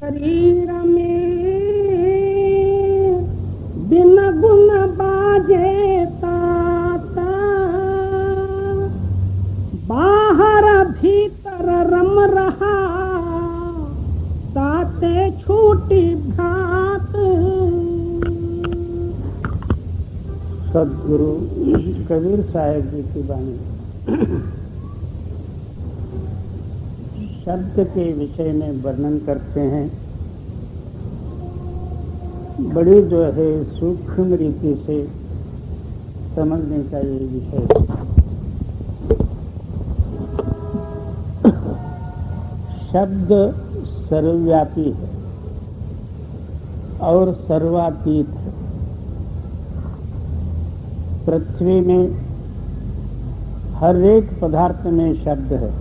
शरीर में बिन गुण बाजे ताता, बाहर भीतर रम रहा ताते छूटी भ्रात। सदगुरु कबीर साहब जी की वाणी शब्द के विषय में वर्णन करते हैं। बड़ी जो है सूक्ष्म रीति से समझने का ये विषय है। शब्द सर्वव्यापी है और सर्वातीत है। पृथ्वी में हर एक पदार्थ में शब्द है।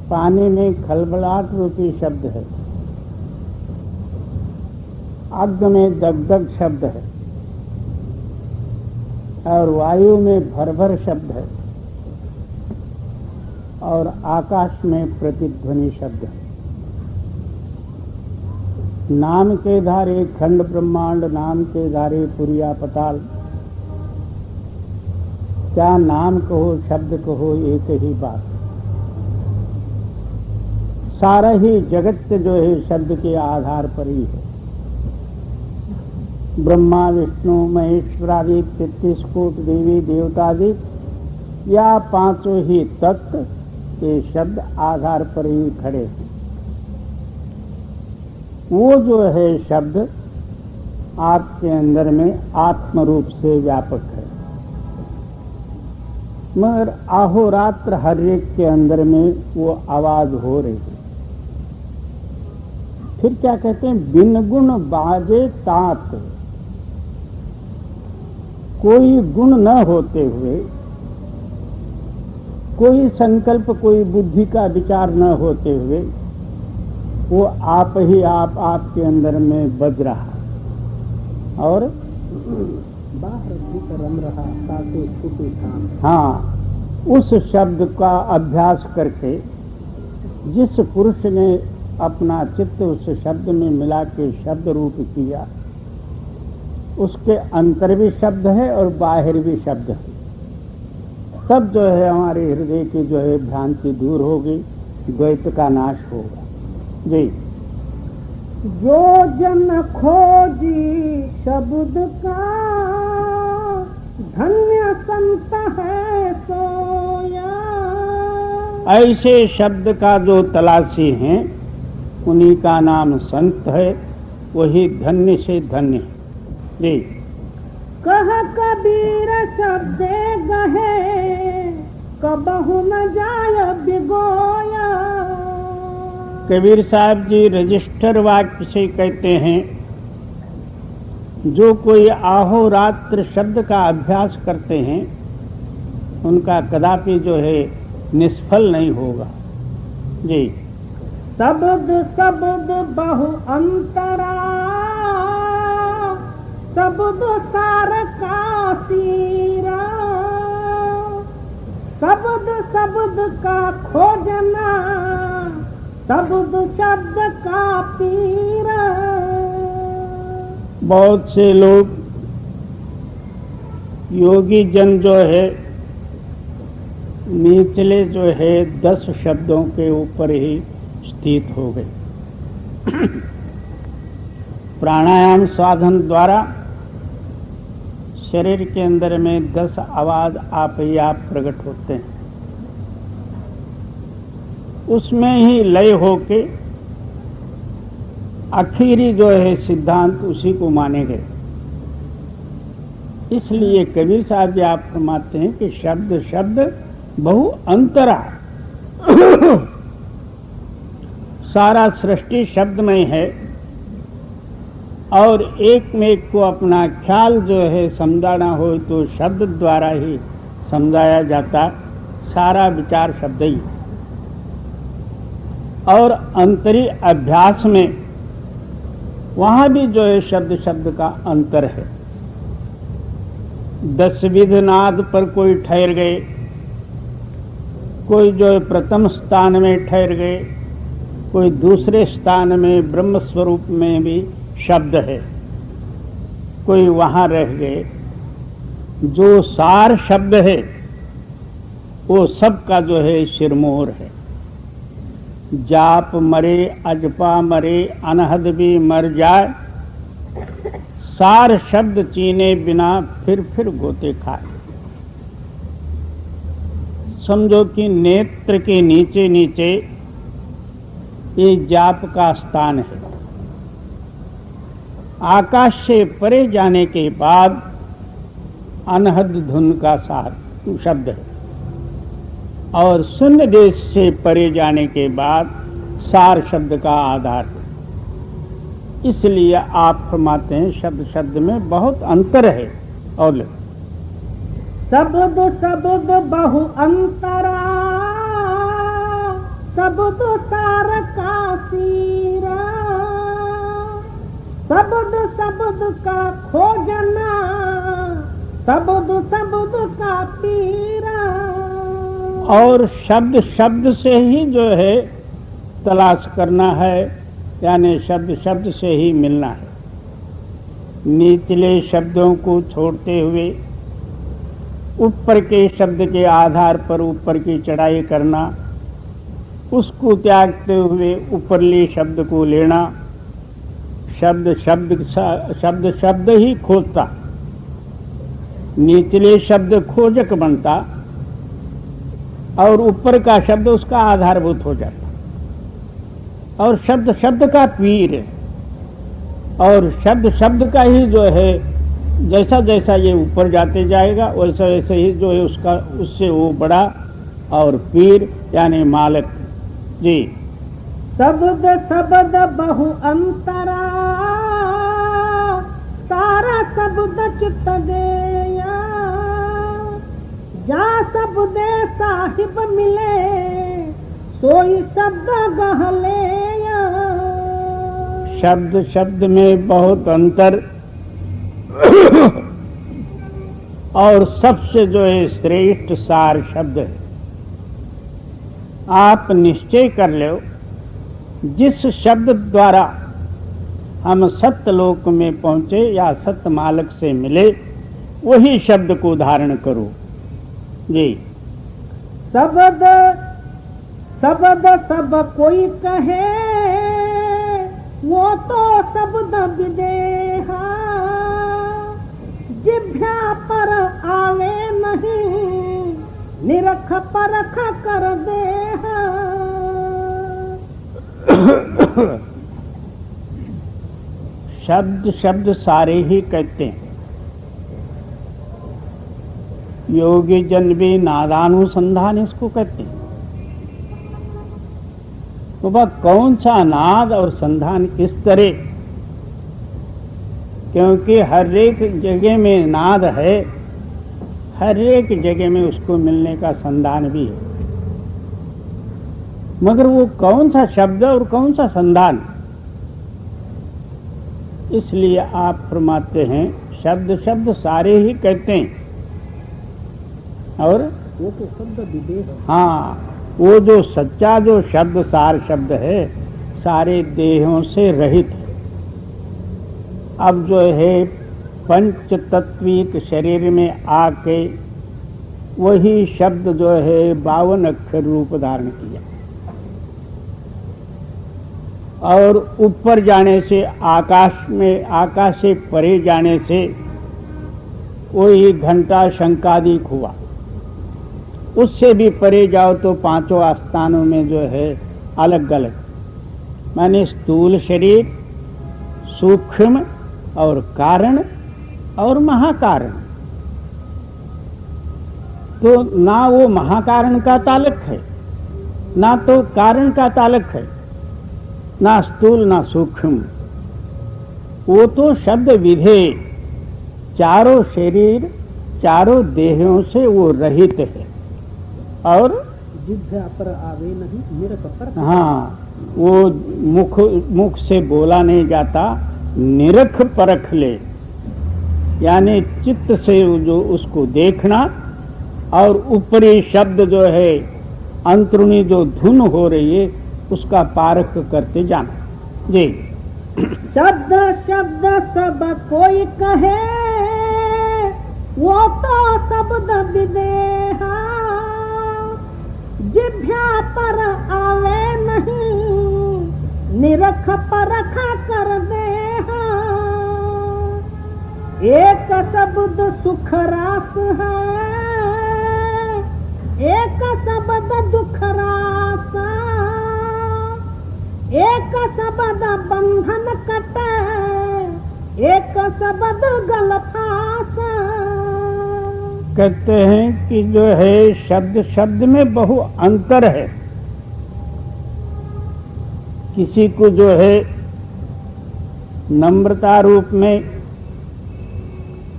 पानी में खलबलाहट रूपी शब्द है। आग में दगदग शब्द है और वायु में भरभर शब्द है और आकाश में प्रतिध्वनि शब्द है। नाम के धारे खंड ब्रह्मांड, नाम के धारे पुरिया पताल। क्या नाम कहो शब्द कहो एक ही बात। सारा ही जगत जो है शब्द के आधार पर ही है। ब्रह्मा विष्णु महेश्वरादि 33 कोट देवी देवतादि या पांचों ही तत्व ये शब्द आधार पर ही खड़े हैं। वो जो है शब्द आपके अंदर में आत्म रूप से व्यापक है, मगर अहोरात्र हर एक के अंदर में वो आवाज हो रही है। फिर क्या कहते हैं, बिन गुण बाजे तात। कोई गुण न होते हुए, कोई संकल्प, कोई बुद्धि का विचार न होते हुए वो आप ही आप आपके अंदर में बज रहा और बाहर भीतर रम रहा ताके छूटे काम। हाँ, उस शब्द का अभ्यास करके जिस पुरुष ने अपना चित्त उस शब्द में मिला के शब्द रूप किया, उसके अंतर भी शब्द है और बाहर भी शब्द है। तब जो है हमारे हृदय की जो है भ्रांति दूर होगी, द्वैत का नाश होगा। जी। जो जन खोजी शब्द का, धन्य संत है सोया। ऐसे शब्द का जो तलाशी हैं उन्हीं का नाम संत है, वही धन्य से धन्य है। जी। कह कबीर शब्द गहे, कबहु न जाय बिगोया। कबीर साहब जी रजिस्टर वाक्य से कहते हैं, जो कोई अहोरात्र शब्द का अभ्यास करते हैं उनका कदापि जो है निष्फल नहीं होगा। जी। शब्द शब्द बहु अंतरा, शब्द सार का सीरा। शब्द शब्द का खोजना, शब्द शब्द का पीरा। बहुत से लोग योगी जन जो है निचले जो है 10 शब्दों के ऊपर ही स्थित हो गए। प्राणायाम साधन द्वारा शरीर के अंदर में 10 आवाज आप ही आप प्रकट होते हैं, उसमें ही लय होके आखिरी जो है सिद्धांत उसी को माने गए। इसलिए कबीर साहब जी आप फरमाते हैं कि शब्द शब्द बहु अंतरा। सारा सृष्टि शब्दमय है और एक में एक को अपना ख्याल जो है समझाना हो तो शब्द द्वारा ही समझाया जाता। सारा विचार शब्द ही और अंतरी अभ्यास में वहां भी जो है शब्द शब्द का अंतर है। 10 विध नाद पर कोई ठहर गए, कोई जो है प्रथम स्थान में ठहर गए, कोई दूसरे स्थान में ब्रह्म स्वरूप में भी शब्द है, कोई वहां रह गए। जो सार शब्द है वो सबका जो है सिरमौर है। जाप मरे अजपा मरे अनहद भी मर जाए, सार शब्द चीने बिना फिर गोते खाए। समझो कि नेत्र के नीचे नीचे ये जाप का स्थान है। आकाश से परे जाने के बाद अनहद धुन का सार शब्द है, और शून्य देश से परे जाने के बाद सार शब्द का आधार है। इसलिए आप फरमाते हैं शब्द शब्द में बहुत अंतर है। और शब्द शब्द बहु अंतरा, शब्द सार का सीरा, शब्द शब्द का खोजना, शब्द शब्द का पीरा। और शब्द शब्द से ही जो है तलाश करना है, यानी शब्द शब्द से ही मिलना है। निचले शब्दों को छोड़ते हुए ऊपर के शब्द के आधार पर ऊपर की चढ़ाई करना, उसको त्यागते हुए ऊपरले शब्द को लेना। शब्द शब्द शब्द शब्द ही खोजता, निचले शब्द खोजक बनता और ऊपर का शब्द उसका आधारभूत हो जाता। और शब्द शब्द का पीर है, और शब्द शब्द का ही जो है जैसा जैसा ये ऊपर जाते जाएगा वैसा वैसे ही जो है उसका उससे वो बड़ा और पीर यानी मालिक। जी। शब्द शब्द बहु अंतरा, सारा शब्द चित्त गया, जा शब्द साहिब मिले, सोई शब्द गहले। शब्द शब्द में बहुत अंतर, और सबसे जो है श्रेष्ठ सार शब्द है। आप निश्चय कर लो, जिस शब्द द्वारा हम सत्यलोक में पहुंचे या सत्य मालिक से मिले, वही शब्द को धारण करो। जी। शब्द शब्द सब कोई कहे, वो तो शब्द विदेहा, जिभ्या पर आवे नहीं, निरख परख कर देहा। शब्द शब्द सारे ही कहते हैं। योगी जन भी नादानुसंधान इसको कहते हैं। तो वह कौन सा नाद और संधान किस तरह, क्योंकि हर एक जगह में नाद है, हर एक जगह में उसको मिलने का संधान भी है, मगर वो कौन सा शब्द और कौन सा संधान, इसलिए आप फरमाते हैं शब्द शब्द सारे ही कहते हैं। और वो तो शब्द विदेह। हाँ, वो जो सच्चा जो शब्द सार शब्द है सारे देहों से रहित है। अब जो है पंच तत्विक शरीर में आके वही शब्द जो है 52 अक्षर रूप धारण किया, और ऊपर जाने से आकाश में, आकाश से परे जाने से वही घंटा शंकादिक हुआ। उससे भी परे जाओ तो पांचों आस्थानों में जो है अलग अलग, माने स्थूल शरीर, सूक्ष्म और कारण और महाकारण। तो ना वो महाकारण का ताल्लुक है, ना तो कारण का ताल्लुक है, ना स्थूल ना सूक्ष्म। वो तो शब्द विधे, चारों शरीर चारों देहों से वो रहित है। और जिभ्या पर आवे नहीं, निरख परख। हाँ, वो मुख से बोला नहीं जाता, निरख परख ले, यानी चित्त से जो उसको देखना, और ऊपरी शब्द जो है अंतरुणी जो धुन हो रही है उसका पारख करते जाना। जी। शब्द शब्द सब कोई कहे, वो तो शब्द विदेहा, जिभ्या पर आवे नहीं, निरख परख कर देहा। एक शब्द सुख रास है, एक शब्द दुख रास, एक शब्द बंधन कटे, एक शब्द गल फास। कहते हैं कि जो है शब्द शब्द में बहु अंतर है। किसी को जो है नम्रता रूप में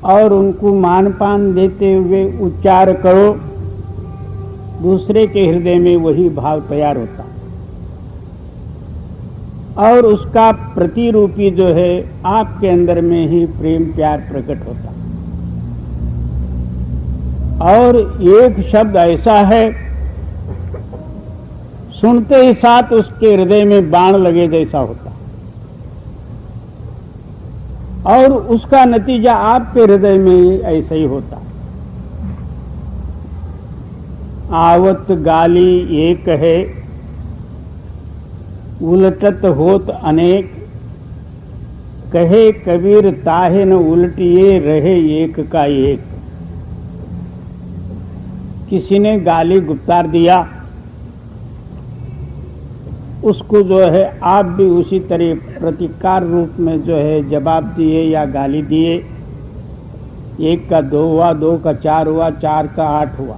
और उनको मान पान देते हुए उच्चार करो, दूसरे के हृदय में वही भाव तैयार होता और उसका प्रतिरूपी जो है आपके अंदर में ही प्रेम प्यार प्रकट होता। और एक शब्द ऐसा है, सुनते ही साथ उसके हृदय में बाण लगे जैसा होता और उसका नतीजा आपके हृदय में ऐसा ही होता। आवत गाली एक है, उलटत होत अनेक, कहे कबीर ताहे न उलटिए रहे एक का एक। किसी ने गाली गुप्तार दिया, उसको जो है आप भी उसी तरह प्रतिकार रूप में जो है जवाब दिए या गाली दिए। एक का 2 हुआ, 2 का 4 हुआ, 4 का 8 हुआ।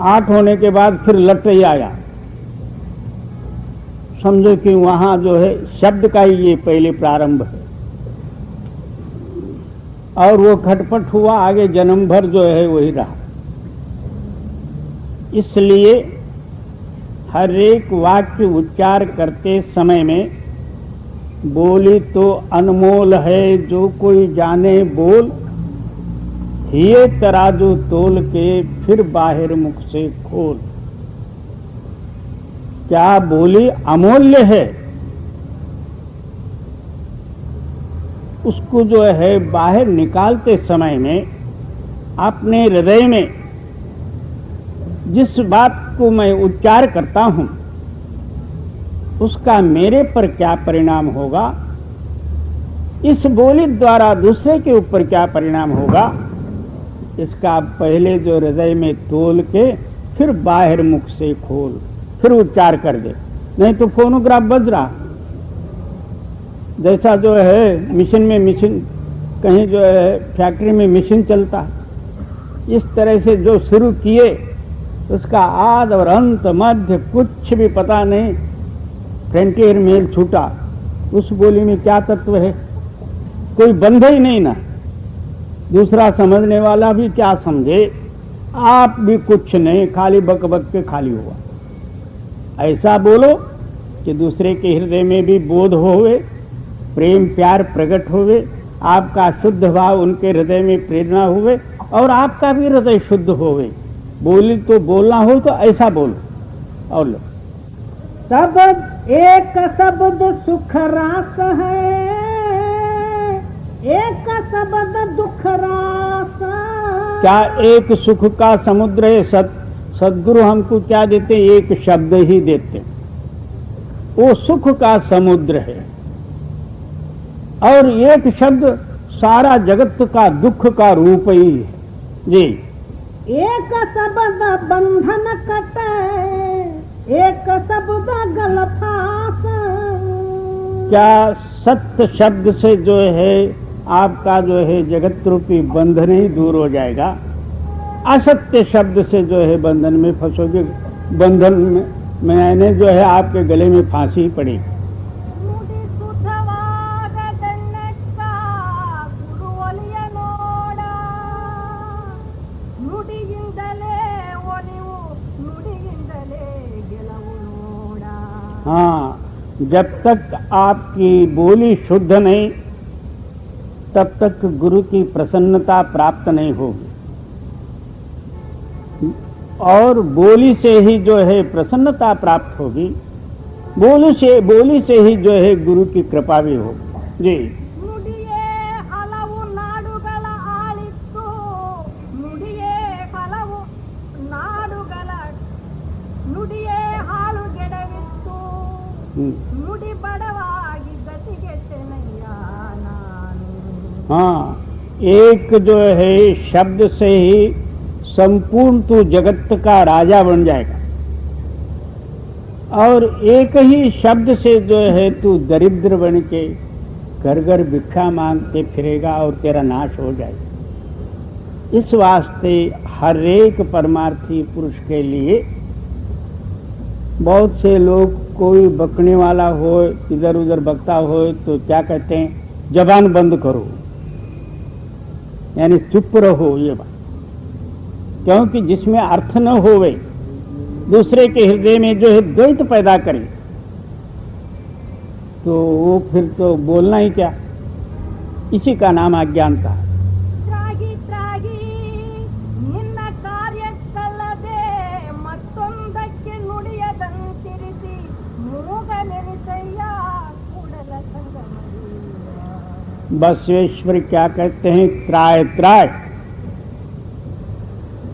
8 होने के बाद फिर लट ही आया। समझो कि वहां जो है शब्द का ही ये पहले प्रारंभ है और वो खटपट हुआ, आगे जन्म भर जो है वही रहा। इसलिए हर एक वाक्य उच्चार करते समय में बोली तो अनमोल है, जो कोई जाने बोल, हिये तराजू तोल के फिर बाहर मुख से खोल। क्या बोली अमूल्य है, उसको जो है बाहर निकालते समय में अपने हृदय में जिस बात को मैं उच्चार करता हूं उसका मेरे पर क्या परिणाम होगा, इस बोली द्वारा दूसरे के ऊपर क्या परिणाम होगा, इसका पहले जो हृदय में तोल के फिर बाहर मुख से खोल, फिर उच्चार कर दे। नहीं तो फोनोग्राफ बज रहा जैसा जो है मिशन में मिशन, कहीं जो है फैक्ट्री में मिशन चलता है, इस तरह से जो शुरू किए उसका आद और अंत मध्य कुछ भी पता नहीं, फ्रंटियर मेल छूटा। उस बोली में क्या तत्व है, कोई बंध ही नहीं ना। दूसरा समझने वाला भी क्या समझे, आप भी कुछ नहीं, खाली बक बक के खाली हुआ। ऐसा बोलो कि दूसरे के हृदय में भी बोध होवे, प्रेम प्यार प्रकट होवे, आपका शुद्ध भाव उनके हृदय में प्रेरणा हुए और आपका भी हृदय शुद्ध होवे। बोली तो बोलना हो तो ऐसा बोलो। और लो, शब्द एक शब्द सुख रास है, एक शब्द दुख रास। क्या एक सुख का समुद्र है? सद्गुरु हमको क्या देते, एक शब्द ही देते, वो सुख का समुद्र है। और एक शब्द सारा जगत का दुख का रूप ही है। जी। एक शब्द बंधन कटे, एक शब्द गल फास। क्या सत्य शब्द से जो है आपका जो है जगत रूपी बंधन ही दूर हो जाएगा? असत्य शब्द से जो है बंधन में फंसोगे, बंधन में जो है आपके गले में फांसी पड़ेगी। हाँ, जब तक आपकी बोली शुद्ध नहीं तब तक गुरु की प्रसन्नता प्राप्त नहीं होगी। और बोली से ही जो है प्रसन्नता प्राप्त होगी, बोली से ही जो है गुरु की कृपा भी होगी। जी। ನುಡಿಯೇ ಹಲವು ನಾಡುಗಳ ಆಳಿತ್ತು, ನುಡಿಯೇ ಹಲವು ನಾಡುಗಳ ನುಡಿಯೇ ಹಾಳುಗೆಡವಿತ್ತು, ನುಡಿ ಬಡವಾಗಿ ಗತಿಗೆಟ್ಟೆನಯ್ಯ ನಾನು। हाँ, एक जो है शब्द से ही संपूर्ण तू जगत का राजा बन जाएगा, और एक ही शब्द से जो है तू दरिद्र बन के घर घर भिक्षा मांगते फिरेगा और तेरा नाश हो जाएगा। इस वास्ते हर एक परमार्थी पुरुष के लिए, बहुत से लोग कोई बकने वाला हो, इधर उधर बकता हो तो क्या कहते हैं, जबान बंद करो, यानी चुप रहो, ये बात। क्योंकि जिसमें अर्थ न होवे, दूसरे के हृदय में जो है द्वैत पैदा करे, तो वो फिर तो बोलना ही क्या, इसी का नाम अज्ञानता है। ತ್ರಾಗಿ ತ್ರಾಗಿ ನಿನ್ನ ಕಾರ್ಯಕ್ಕಲ್ಲದೆ ಮತ್ತೊಂದಕ್ಕೆ ನುಡಿಯದಂತಿರಿಸಿ ಮೂಗನೆನಿಸಯ್ಯ ಕೂಡಲ ಸಂಗಮಯ್ಯ। बसवेश्वर क्या कहते हैं, त्राय त्राय,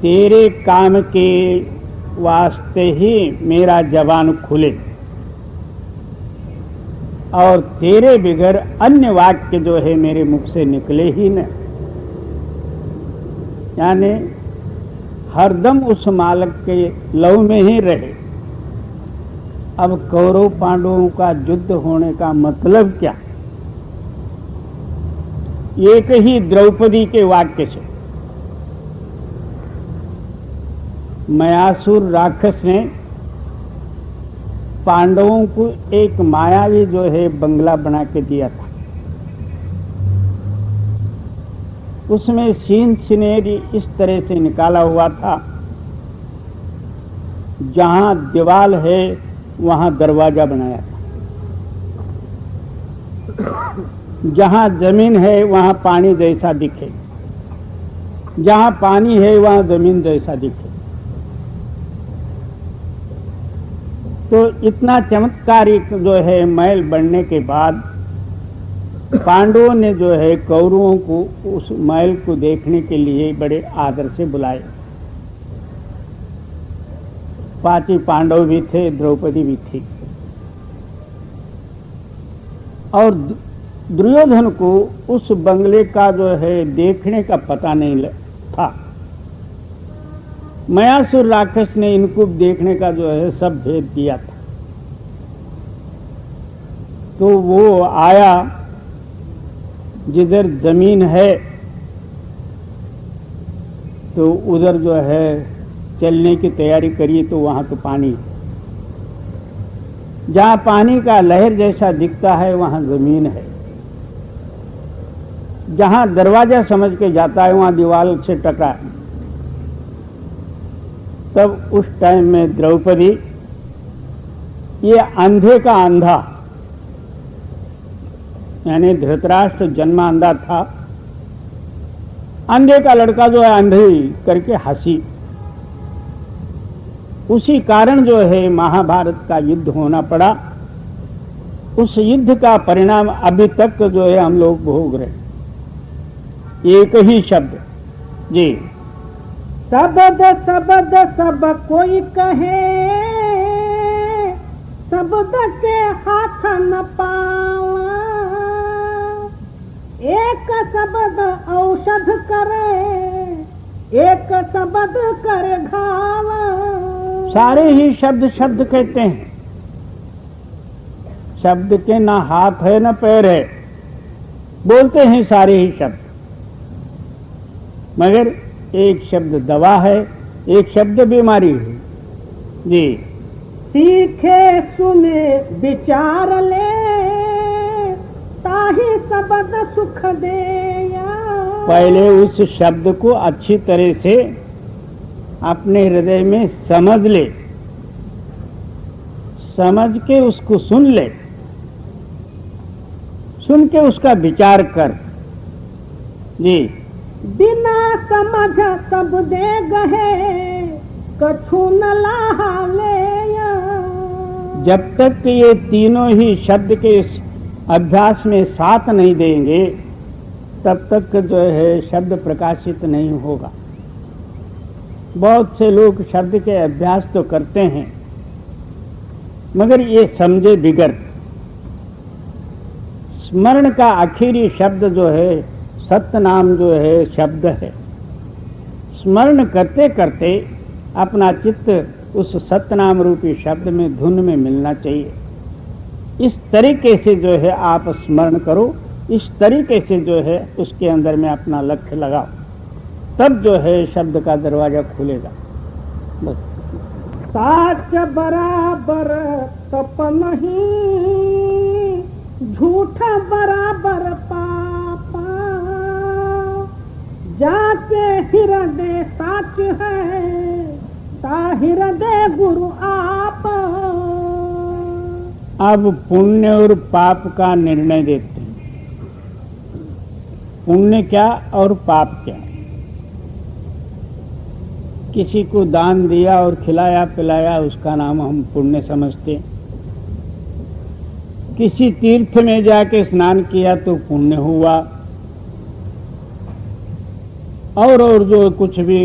तेरे काम के वास्ते ही मेरा जबान खुले, और तेरे बिगर अन्य वाक्य जो है मेरे मुख से निकले ही न। यानी हरदम उस मालक के लव में ही रहे। अब कौरव पांडवों का युद्ध होने का मतलब क्या, एक ही द्रौपदी के वाक्य से मयासुर राक्षस ने पांडवों को एक मायावी जो है बंगला बना के दिया था। उसमें सीन सिनेरी इस तरह से निकाला हुआ था, जहां दीवार है वहां दरवाजा बनाया था, जहां जमीन है वहां पानी जैसा दिखे, जहां पानी है वहां जमीन जैसा दिखे। तो इतना चमत्कारिक जो है महल बनने के बाद पांडवों ने जो है कौरवों को उस महल को देखने के लिए बड़े आदर से बुलाए। 5 पांडव भी थे, द्रौपदी भी थी, और दुर्योधन को उस बंगले का जो है देखने का पता नहीं था। मयासुर राक्षस ने इनको देखने का जो है सब भेद दिया था। तो वो आया, जिधर जमीन है तो उधर जो है चलने की तैयारी करिए, तो वहां तो पानी है, जहां पानी का लहर जैसा दिखता है वहां जमीन है, जहां दरवाजा समझ के जाता है वहां दीवार से टकरा है। तब उस टाइम में द्रौपदी, ये अंधे का अंधा, यानी धृतराष्ट्र जन्मा अंधा था, अंधे का लड़का जो है अंधे करके हंसी। उसी कारण जो है महाभारत का युद्ध होना पड़ा। उस युद्ध का परिणाम अभी तक जो है हम लोग भोग रहे। एक ही शब्द, जी। शब्द शब्द सब कोई कहे, शब्द के हाथ न पावा, एक शब्द औषध करे, एक शब्द करे घावा। सारे ही शब्द शब्द कहते हैं। शब्द के ना हाथ है ना पैर है, बोलते हैं सारे ही शब्द, मगर एक शब्द दवा है, एक शब्द बीमारी है। जी। सीखे सुने विचार ले, ताहि शब्द सुख देया। पहले उस शब्द को अच्छी तरह से अपने हृदय में समझ ले, समझ के उसको सुन ले, सुन के उसका विचार कर। जी। बिना समझ सब दे गहे, कछु न लाले। जब तक ये तीनों ही शब्द के इस अभ्यास में साथ नहीं देंगे तब तक जो है शब्द प्रकाशित नहीं होगा। बहुत से लोग शब्द के अभ्यास तो करते हैं मगर ये समझे बिगड़। स्मरण का आखिरी शब्द जो है सत्य नाम जो है शब्द है। स्मरण करते करते अपना चित्त उस सत्यनाम रूपी शब्द में धुन में मिलना चाहिए। इस तरीके से जो है आप स्मरण करो, इस तरीके से जो है उसके अंदर में अपना लक्ष्य लगाओ, तब जो है शब्द का दरवाजा खुलेगा। बस साच बराबर तप नहीं, झूठा बराबर पापा। जाके हृदय साच है, ता हृदय गुरु आप। अब पुण्य और पाप का निर्णय देते हैं। पुण्य क्या और पाप क्या। किसी को दान दिया और खिलाया पिलाया उसका नाम हम पुण्य समझते हैं। किसी तीर्थ में जाके स्नान किया तो पुण्य हुआ। और जो कुछ भी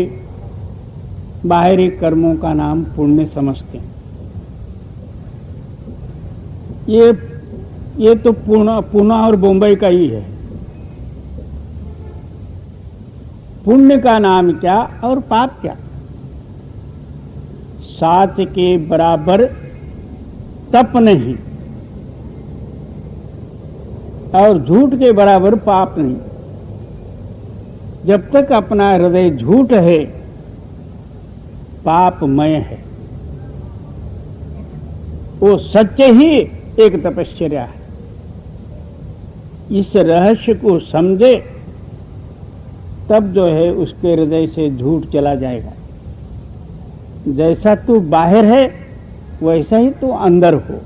बाहरी कर्मों का नाम पुण्य समझते हैं। ये तो पुणे और बम्बई का ही है। पुण्य का नाम क्या और पाप क्या। साच के बराबर तप नहीं और झूठ के बराबर पाप नहीं। जब तक अपना हृदय झूठ है, पापमय है, वो सच्चे ही एक तपश्चर्या है। इस रहस्य को समझे तब जो है उसके हृदय से झूठ चला जाएगा। जैसा तू बाहर है वैसा ही तू अंदर हो।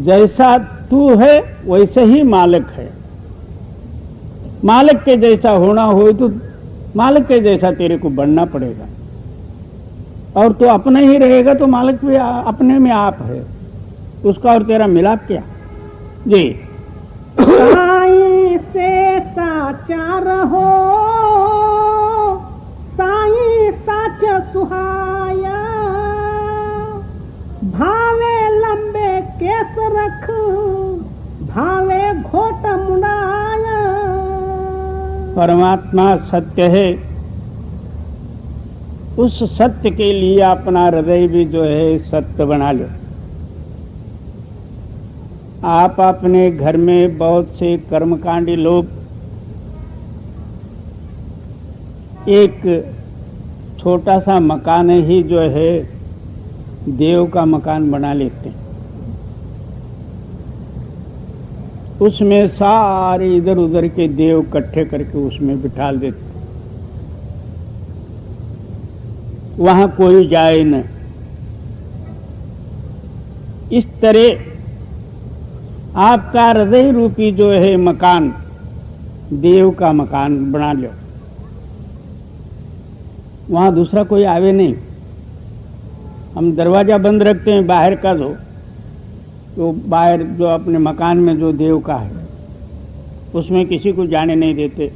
जैसा तू है वैसे ही मालिक है। मालिक के जैसा होना हो तो मालिक के जैसा तेरे को बनना पड़ेगा। और तू अपना ही रहेगा तो मालिक भी अपने में आप है। उसका और तेरा मिलाप क्या जी। साईं से साचा रहो, साईं साच सुहाया। भावे लंबे केस रख, भावे घोट मुंडाया। परमात्मा सत्य है। उस सत्य के लिए अपना हृदय भी जो है सत्य बना लो। आप अपने घर में बहुत से कर्मकांडी लोग एक छोटा सा मकान ही जो है देव का मकान बना लेते हैं। उसमें सारे इधर उधर के देव इकट्ठे करके उसमें बिठा देते। वहां कोई जाए न। इस तरह आपका हृदय रूपी जो है मकान देव का मकान बना लो। वहां दूसरा कोई आवे नहीं। हम दरवाजा बंद रखते हैं बाहर का तो बाहर जो अपने मकान में जो देव का है उसमें किसी को जाने नहीं देते।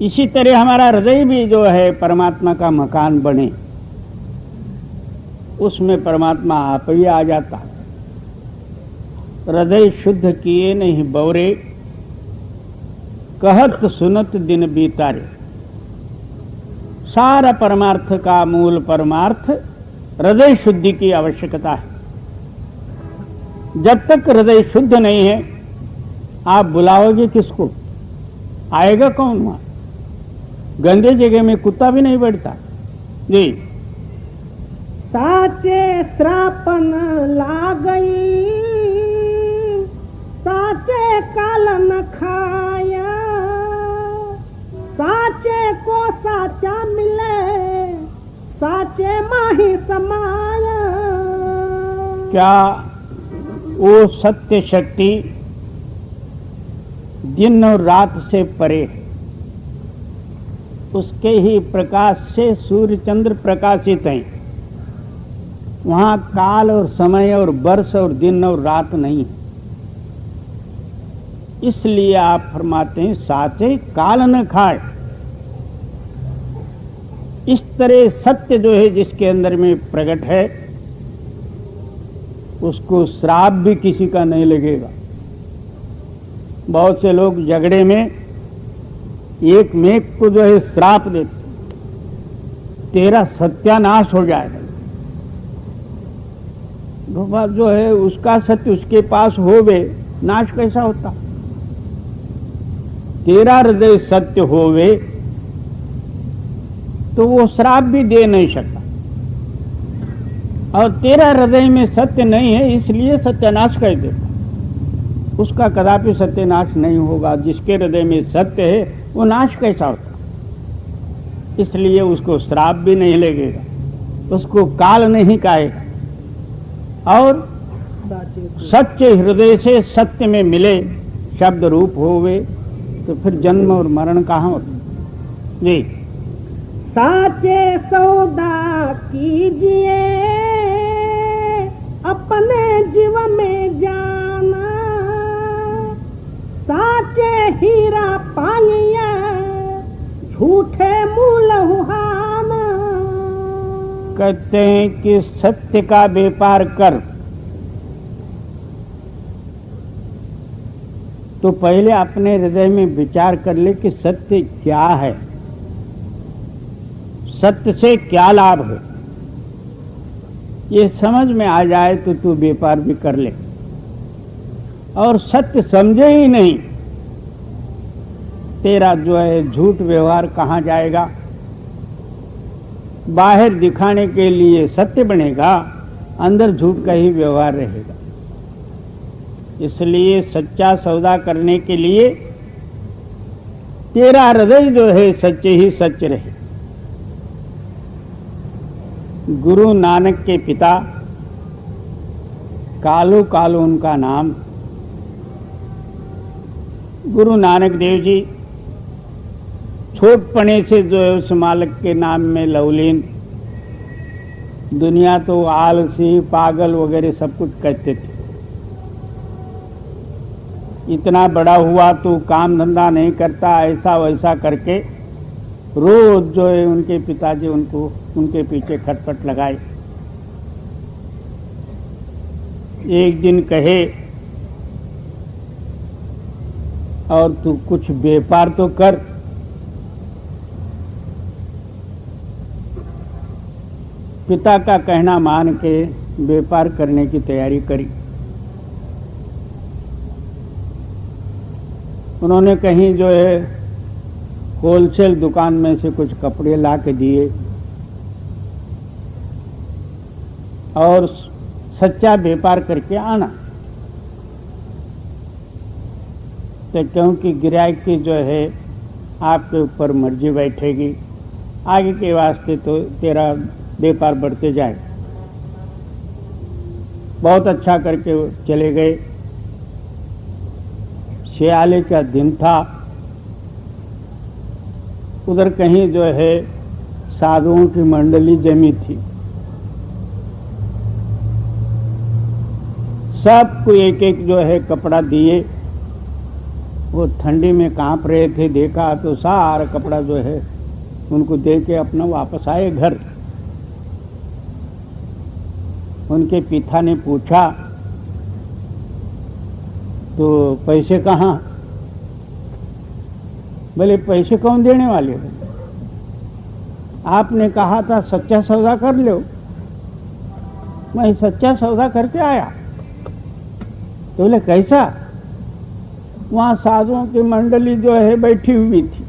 इसी तरह हमारा हृदय भी जो है परमात्मा का मकान बने, उसमें परमात्मा आप ही आ जाता। हृदय शुद्ध किए नहीं बौरे, कहत सुनत दिन बीतारे। सारा परमार्थ का मूल परमार्थ हृदय शुद्धि की आवश्यकता है। जब तक हृदय शुद्ध नहीं है आप बुलाओगे किसको? आएगा कौन? वहां गंदे जगह में कुत्ता भी नहीं बैठता जी। साचे श्रापन ला गई, साचे काल न खाया। साचे को साचा मिले, साचे माही समाया। क्या वो सत्य शक्ति दिन और रात से परे है? उसके ही प्रकाश से सूर्य चंद्र प्रकाशित हैं। वहां काल और समय और वर्ष और दिन और रात नहीं है। इसलिए आप फरमाते हैं साचे काल न खाए। इस तरह सत्य जो है जिसके अंदर में प्रकट है, उसको श्राप भी किसी का नहीं लगेगा। बहुत से लोग झगड़े में एक मेघ को जो है श्राप देते, तेरा सत्यानाश हो जाएगा। बाबा जो है उसका सत्य उसके पास होवे, नाश कैसा होता? तेरा हृदय सत्य होवे तो वो श्राप भी दे नहीं सकता, और तेरा हृदय में सत्य नहीं है इसलिए सत्यानाश कर देता। उसका कदापि सत्यानाश नहीं होगा। जिसके हृदय में सत्य है वो नाश कैसा होता? इसलिए उसको श्राप भी नहीं लगेगा, उसको काल नहीं खाएगा। और सच्चे हृदय से सत्य में मिले, शब्द रूप होवे, तो फिर जन्म और मरण कहाँ होता? जी, साचे सौदा कीजिए अपने जीव में जाना, साचे हीरा पाइए झूठे मूल हुहाना। कहते हैं कि सत्य का व्यापार कर, तो पहले अपने हृदय में विचार कर ले कि सत्य क्या है, सत्य से क्या लाभ है। ये समझ में आ जाए तो तू व्यापार भी कर ले। और सत्य समझे ही नहीं, तेरा जो है झूठ व्यवहार कहाँ जाएगा? बाहर दिखाने के लिए सत्य बनेगा, अंदर झूठ का ही व्यवहार रहेगा। इसलिए सच्चा सौदा करने के लिए तेरा हृदय जो है सच्चे ही सच्चे रहे। गुरु नानक के पिता कालू कालू उनका नाम। गुरु नानक देव जी छोटपने से जो है उस मालिक के नाम में लवलीन, दुनिया तो आलसी पागल वगैरह सब कुछ कहते थे। इतना बड़ा हुआ तो काम धंधा नहीं करता, ऐसा वैसा करके रोज जो है उनके पिताजी उनको उनके पीछे खटपट लगाए। एक दिन कहे, और तू कुछ व्यापार तो कर। पिता का कहना मान के व्यापार करने की तैयारी करी। उन्होंने कहीं जो है होलसेल दुकान में से कुछ कपड़े ला के दिए और सच्चा व्यापार करके आना। तो क्योंकि ग्राहक की जो है आपके ऊपर मर्जी बैठेगी, आगे के वास्ते तो तेरा व्यापार बढ़ते जाए। बहुत अच्छा करके चले गए। सियाले का दिन था, उधर कहीं जो है साधुओं की मंडली जमी थी। सबको एक एक जो है कपड़ा दिए। वो ठंडी में कांप रहे थे, देखा तो सारा कपड़ा जो है उनको दे के अपना वापस आए घर। उनके पिता ने पूछा, तो पैसे कहाँ? बोले पैसे कौन देने वाले हो? आपने कहा था सच्चा सौदा कर लो। मैं सच्चा सौदा करके आया। तो बोले कैसा? वहां साधुओं की मंडली जो है बैठी हुई थी।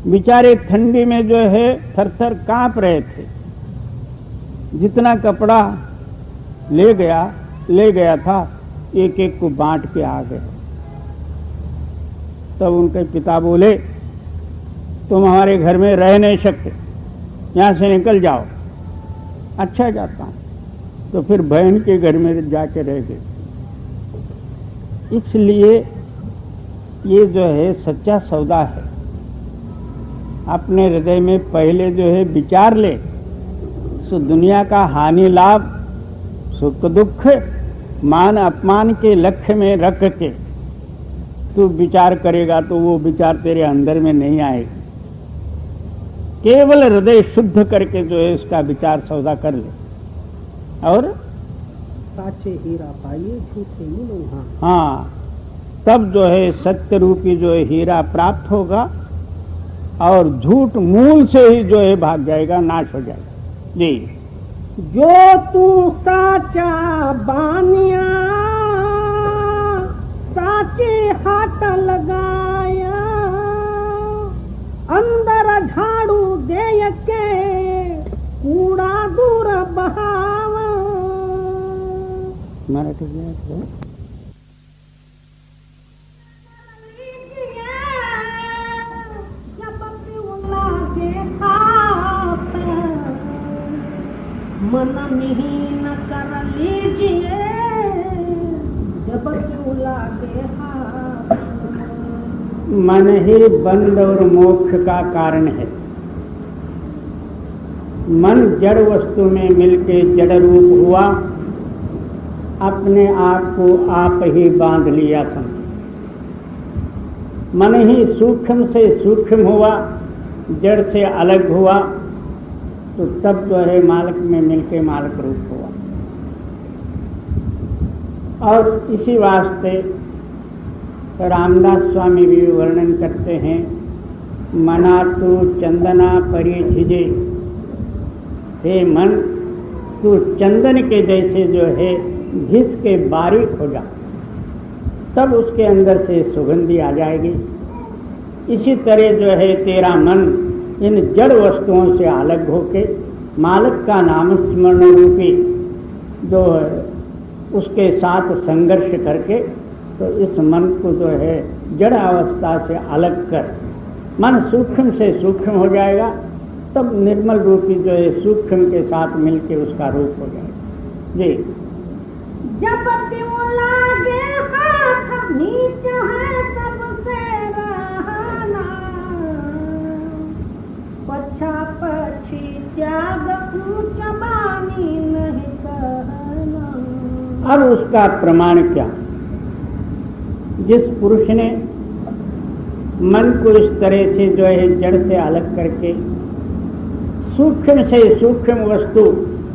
बेचारे ठंडी में जो है थर-थर कांप रहे थे। जितना कपड़ा ले गया था, एक एक को बांट के आ गए। तब उनके पिता बोले, तुम हमारे घर में रह नहीं सकते, यहाँ से निकल जाओ। अच्छा जाता हूँ। तो फिर बहन के घर में जाके रह गए। इसलिए ये जो है सच्चा सौदा है। अपने हृदय में पहले जो है विचार ले, सो दुनिया का हानि लाभ सुख दुख मान अपमान के लक्ष्य में रख के तू विचार करेगा तो वो विचार तेरे अंदर में नहीं आएगा। केवल हृदय शुद्ध करके जो है उसका विचार सौदा कर ले, और साचे हीरा पाइए झूठे मिलो हाँ। हाँ, तब जो है सत्य रूपी जो है हीरा प्राप्त होगा और झूठ मूल से ही जो है भाग जाएगा, नाश हो जाएगा। जी, जो तू साचा बानिया साचे हाथ लगाया, अंदर झाड़ू दे के कूड़ा दूर बहावा। मराठी में मन मिहीन कर लीजिए जब क्यों लागे हाथ। मन ही बंध और मोक्ष का कारण है। मन जड़ वस्तु में मिलके जड़ रूप हुआ, अपने आप को आप ही बांध लिया समझ। मन ही सूक्ष्म से सूक्ष्म हुआ, जड़ से अलग हुआ, तो तब जो है मालक में मिलके मालक रूप हुआ। और इसी वास्ते रामदास स्वामी भी वर्णन करते हैं, मना तू चंदना परी झिजे, हे मन तू चंदन के जैसे जो है घिस के बारीक हो जा, तब उसके अंदर से सुगंधी आ जाएगी। इसी तरह जो है तेरा मन इन जड़ वस्तुओं से अलग होके मालक का नाम स्मरण रूपी जो है उसके साथ संघर्ष करके, तो इस मन को जो है जड़ अवस्था से अलग कर मन सूक्ष्म से सूक्ष्म हो जाएगा, तब निर्मल रूपी जो है सूक्ष्म के साथ मिलके उसका रूप हो जाएगा। जी, जब क्यों लागे हाथ नीच है सबसे रहना, पछा पछी त्याग ऊंच बानी नहीं कहना। अब उसका प्रमाण क्या? जिस पुरुष ने मन को इस तरह से जो है जड़ से अलग करके सूक्ष्म से सूक्ष्म वस्तु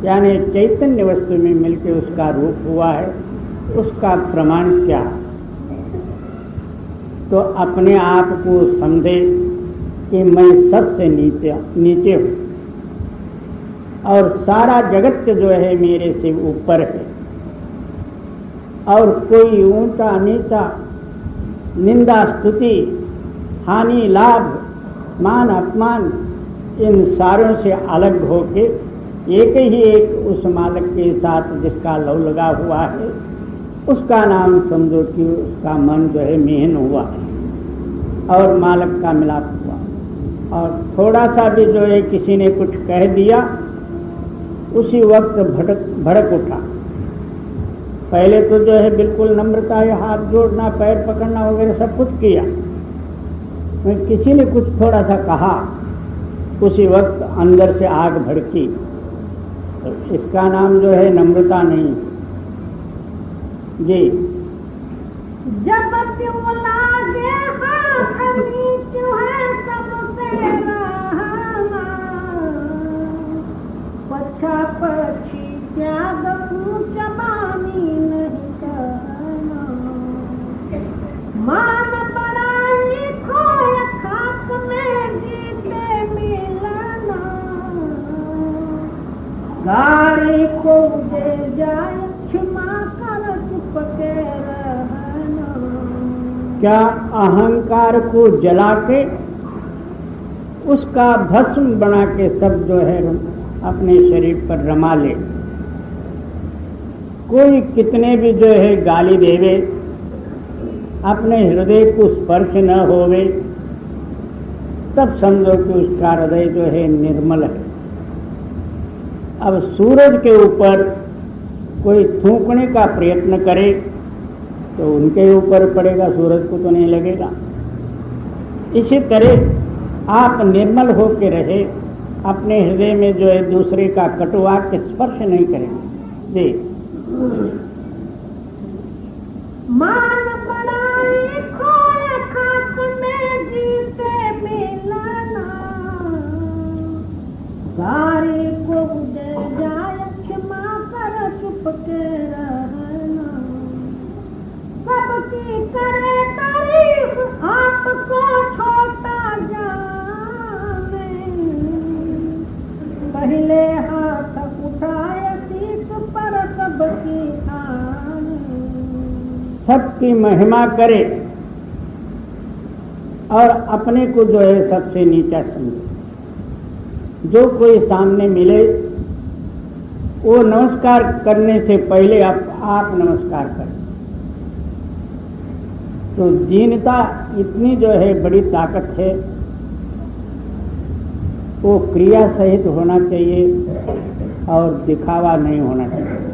यानी चैतन्य वस्तु में मिलकर उसका रूप हुआ है, उसका प्रमाण क्या? तो अपने आप को समझे कि मैं सबसे नीचे हूँ और सारा जगत जो है मेरे से ऊपर है, और कोई ऊंचा नीचा निंदा स्तुति हानि लाभ मान अपमान इन सारों से अलग होके एक ही एक उस मालक के साथ जिसका लव लगा हुआ है, उसका नाम समझो कि उसका मन जो है मेहन हुआ है और मालक का मिलाप हुआ। और थोड़ा सा भी जो है किसी ने कुछ कह दिया, उसी वक्त भड़क उठा। पहले तो जो है बिल्कुल नम्रता है, हाथ जोड़ना पैर पकड़ना वगैरह सब कुछ किया, किसी ने कुछ थोड़ा सा कहा, उसी वक्त अंदर से आग भड़की। तो इसका नाम जो है नम्रता नहीं। जी, जब क्यों लागे हाथ नीच है सबसे रहना, पछा पछी त्याग ऊंच बानी नहीं कहना। मान बड़ाई खोय खाक में जीते मिलना, गारी को दे जाए क्षमा कर चुप के रहना। क्या अहंकार को जला के उसका भस्म बना के सब जो है अपने शरीर पर रमा ले। कोई कितने भी जो है गाली देवे, अपने हृदय को स्पर्श न होवे, तब समझो कि उसका हृदय जो है निर्मल है। अब सूरज के ऊपर कोई थूकने का प्रयत्न करे तो उनके ऊपर पड़ेगा, सूरज को तो नहीं लगेगा। इसी तरह आप निर्मल होकर रहे, अपने हृदय में जो है दूसरे का कटुवाक्य स्पर्श नहीं करेंगे। जी। मान बढ़ाई खोए खाक में जीते मिलना, सारे को दे जाए क्षमा कर चुप के रहना, सबकी करे तारीफ आपको छोटा जाने, पहले हाथ उठाए शीश पर सबकी आने, सबकी महिमा करे और अपने को जो है सबसे नीचा समझे। जो कोई सामने मिले वो नमस्कार करने से पहले आप नमस्कार करें। तो दीनता इतनी जो है बड़ी ताकत है, वो क्रिया सहित होना चाहिए और दिखावा नहीं होना चाहिए।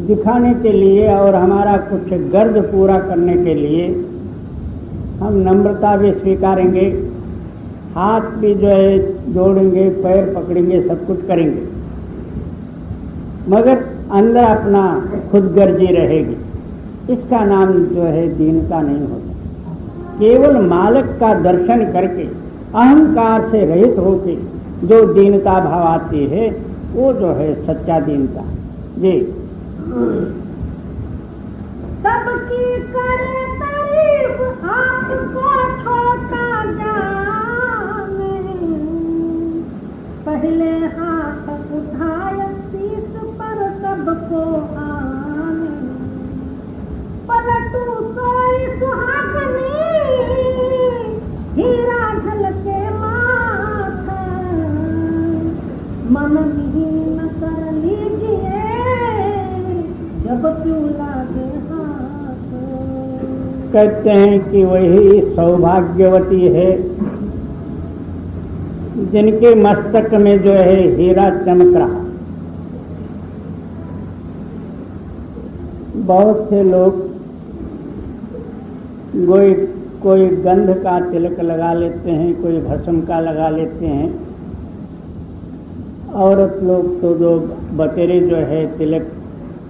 दिखाने के लिए और हमारा कुछ गर्ज पूरा करने के लिए हम नम्रता भी स्वीकारेंगे, हाथ भी जो है जोड़ेंगे, पैर पकड़ेंगे, सब कुछ करेंगे, मगर अंदर अपना खुदगर्जी रहेगी। इसका नाम जो है दीनता नहीं होता। केवल मालिक का दर्शन करके अहंकार से रहित होके जो दीनता भाव आती है वो जो है सच्चा दीनता। जी। सबकी करे तारीफ आपको छोटा जाने, पहले हाथ उठाए शीश पर सबको आने, पलटू सोई सुहागनी हीरा झलके माथा, मन विहीन कर लीजिए जब क्यों लागे हाथ। कहते हैं कि वही सौभाग्यवती है जिनके मस्तक में जो है हीरा चमक रहा। बहुत से लोग कोई गंध का तिलक लगा लेते हैं, कोई भस्म का लगा लेते हैं। औरत लोग तो जो बतेरे जो है तिलक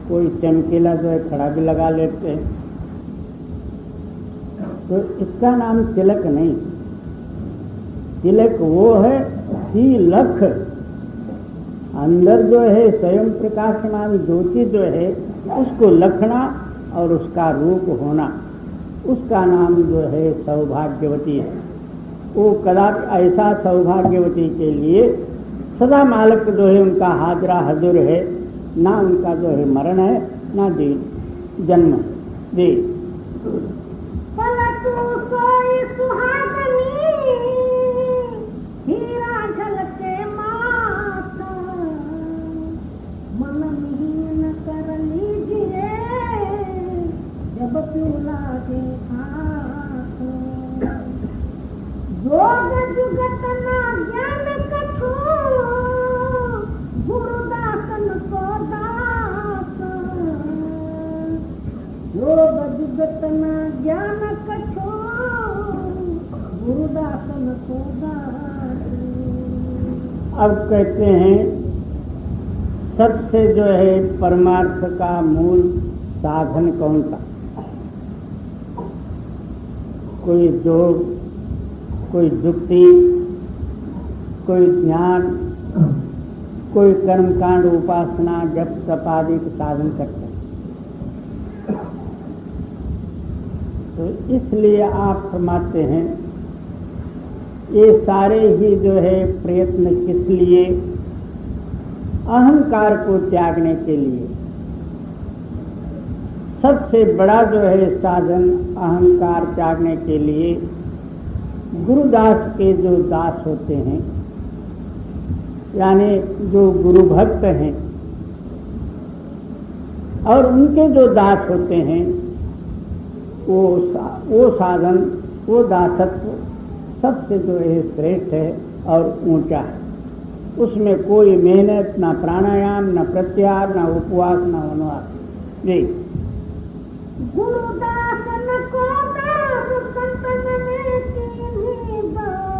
कोई चमकीला जो है खड़ा भी लगा लेते हैं। तो इसका नाम तिलक नहीं, तिलक वो है तिलक। अंदर जो है स्वयं प्रकाशमान ज्योति जो है उसको लखना और उसका रूप होना, उसका नाम जो है सौभाग्यवती है। वो कदापि ऐसा सौभाग्यवती के लिए सदा मालिक जो है उनका हाजरा हजूर है, ना उनका जो है मरण है ना जन्म। जी। पलटू सोई सुहागनी हीरा झलके माथा, मन विहीन कर लीजिए जब क्यों लागे हाथ। जोग जुगत ना ज्ञान कछु गुरुदासन को दास, योग जुगत न ज्ञान कछो गुरुदासन को दास। अब कहते हैं सबसे जो है परमार्थ का मूल साधन कौन सा? कोई योग, कोई युक्ति, कोई ज्ञान, कोई कर्मकांड, उपासना, जप तप आदि के साधन करते हैं। तो इसलिए आप फरमाते हैं ये सारे ही जो है प्रयत्न किस लिए? अहंकार को त्यागने के लिए। सबसे बड़ा जो है साधन अहंकार त्यागने के लिए गुरुदास के जो दास होते हैं, यानी जो गुरु भक्त हैं और उनके जो दास होते हैं, वो साधन, वो दासत्व सबसे जो है श्रेष्ठ है और ऊंचा है। उसमें कोई मेहनत, ना प्राणायाम, ना प्रत्याहार, ना उपवास, ना वनवास। जी। गुरुदासन को दास संतन में कीन्ही दास,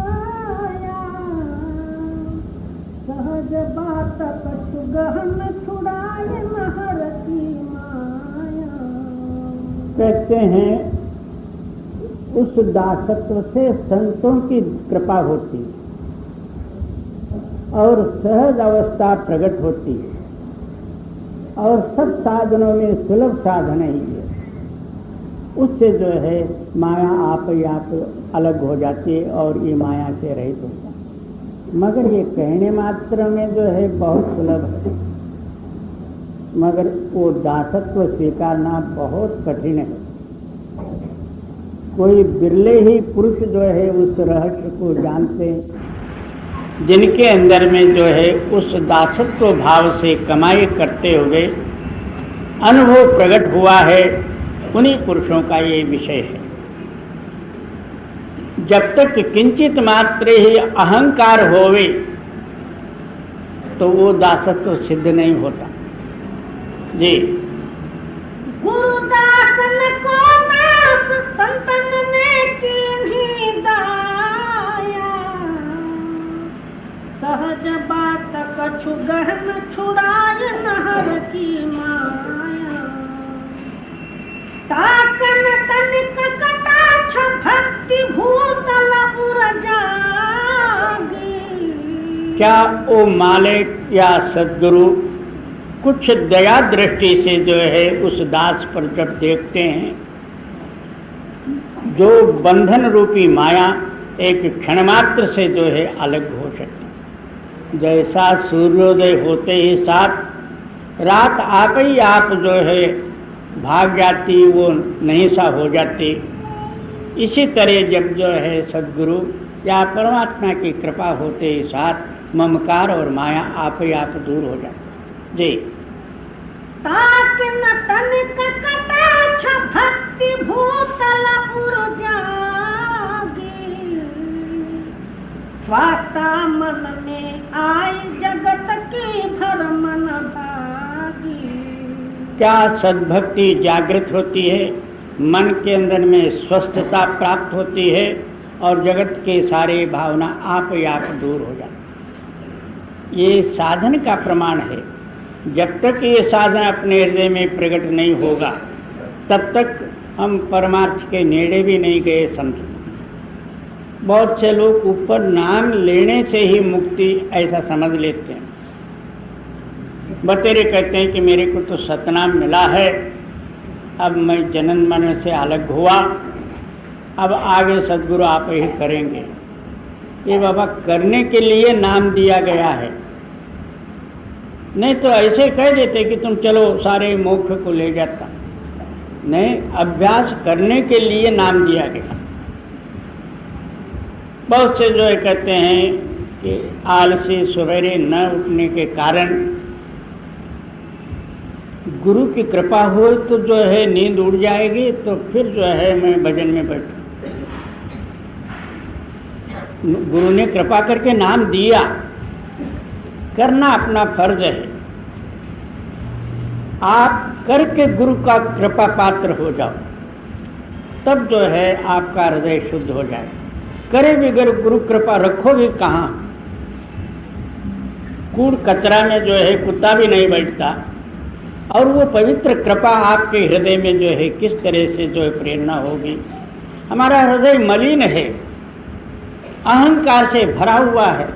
सहज बात कछु गहन छुड़ाए नहर की माया। कहते हैं उस दासत्व से संतों की कृपा होती और सहज अवस्था प्रकट होती है और सब साधनों में सुलभ साधन ही है। उससे जो है माया आप ही आप अलग हो जाती है और ये माया से रहित होता है। मगर ये कहने मात्र में जो है बहुत सुलभ है, मगर वो दासत्व स्वीकारना बहुत कठिन है। कोई बिरले ही पुरुष जो है उस रहस्य को जानते हैं जिनके अंदर में जो है उस दासत्व भाव से कमाई करते हुए अनुभव प्रकट हुआ है। उन्हीं पुरुषों का ये विषय है। जब तक किंचित मात्र ही अहंकार होवे तो वो दासत्व सिद्ध नहीं होता। जी, गुरुदासन को दास संतन ने कीन्ही दाया। सहज बात कछु गहन छुड़ाए नहर की माया। ताकन तनिक कटाक्ष भक्ति भूतल उर जागी। क्या वो मालिक या सद्गुरु कुछ दया दृष्टि से जो है उस दास पर जब देखते हैं, जो बंधन रूपी माया एक क्षण मात्र से जो है अलग हो सकती। जैसा सूर्योदय होते ही साथ रात आप ही आप जो है भाग जाती, वो नहीं सा हो जाती। इसी तरह जब जो है सद्गुरु या परमात्मा की कृपा होते ही साथ ममकार और माया आप ही आप दूर हो जाती। जी, ताकिन तनिक कटाक्ष भक्ति भूतल उर जागी। स्वास्थ्य मन में आई जगत की भरमन भागी। क्या सद्भक्ति जागृत होती है, मन के अंदर में स्वस्थता प्राप्त होती है और जगत के सारे भावना आप ही आप दूर हो जाती। ये साधन का प्रमाण है। जब तक ये साधन अपने हृदय में प्रकट नहीं होगा तब तक हम परमार्थ के नेड़े भी नहीं गए समझो। बहुत से लोग ऊपर नाम लेने से ही मुक्ति ऐसा समझ लेते हैं। बतेरे कहते हैं कि मेरे को तो सतनाम मिला है, अब मैं जन्म मरण से अलग हुआ, अब आगे सद्गुरु आप ही करेंगे। ये बाबा करने के लिए नाम दिया गया है, नहीं तो ऐसे कह देते कि तुम चलो सारे मोक्ष को ले जाता। नहीं, अभ्यास करने के लिए नाम दिया गया। बहुत से जो है कहते हैं कि आलसी सवेरे न उठने के कारण गुरु की कृपा हो तो जो है नींद उड़ जाएगी, तो फिर जो है मैं भजन में बैठूं। गुरु ने कृपा करके नाम दिया, करना अपना फर्ज है। आप करके गुरु का कृपा पात्र हो जाओ, तब जो है आपका हृदय शुद्ध हो जाए। करे बिगर गुरु कृपा रखोगे कहाँ? कूड़ कचरा में जो है कुत्ता भी नहीं बैठता, और वो पवित्र कृपा आपके हृदय में जो है किस तरह से जो है प्रेरणा होगी। हमारा हृदय मलिन है, अहंकार से भरा हुआ है।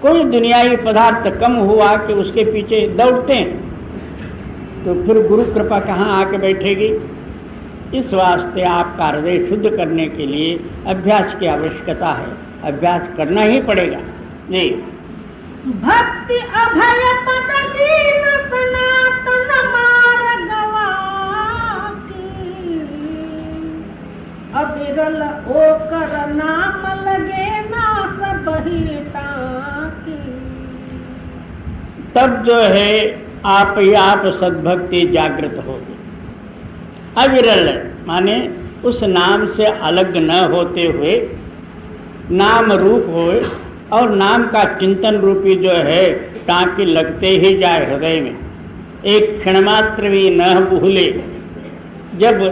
कोई दुनियावी पदार्थ कम हुआ कि उसके पीछे दौड़ते हैं, तो फिर गुरु कृपा कहाँ आके बैठेगी? इस वास्ते आपका हृदय शुद्ध करने के लिए अभ्यास की आवश्यकता है। अभ्यास करना ही पड़ेगा। जी, भक्ति अभय पद दीन सनातन मार्ग वाकी। अविरल ओकर नाम लगे ना सब ही ताकी। तब जो है आप ही आप सद्भक्ति जागृत होगी। अविरल माने उस नाम से अलग न होते हुए नाम रूप होए, और नाम का चिंतन रूपी जो है टाँकी लगते ही जाए हृदय में, एक क्षणमात्र भी न भूले। जब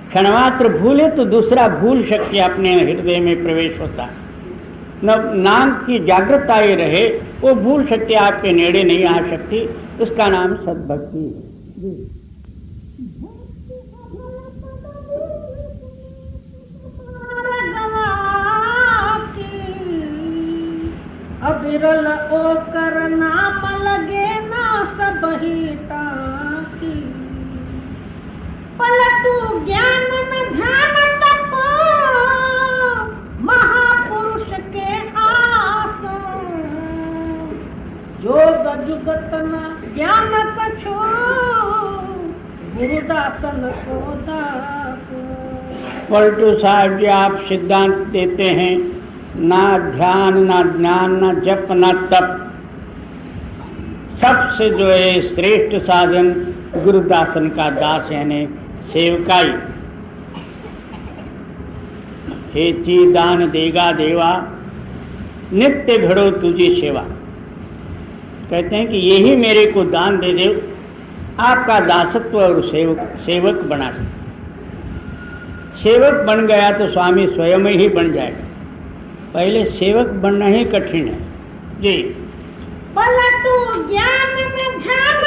क्षणमात्र भूले तो दूसरा भूल शक्ति अपने हृदय में प्रवेश होता है। नाम की जागृतता ही रहे वो भूल सकती, आपके नेड़े नहीं आ सकती। उसका नाम सद्भक्ति है। अबिरल ओ कर नाम लगे ना सब हिता की, पलटू ज्ञान न ध्यान तप महापुरुष के आस, जोग जुगत न ज्ञान कछो गुरुदासन को दास। पलटू साहब जी आप सिद्धांत देते हैं, ना ध्यान ना ज्ञान ना जप ना तप, सबसे जो है श्रेष्ठ साधन गुरुदासन का दास यानी सेवकाई। हे ची दान देगा देवा, नित्य भिड़ो तुझी सेवा। कहते हैं कि यही मेरे को दान दे दे, आपका दासत्व और सेवक बना दे। सेवक बन गया तो स्वामी स्वयं ही बन जाएगा, पहले सेवक बनना ही कठिन है जी। पलटू ज्ञान में ध्यान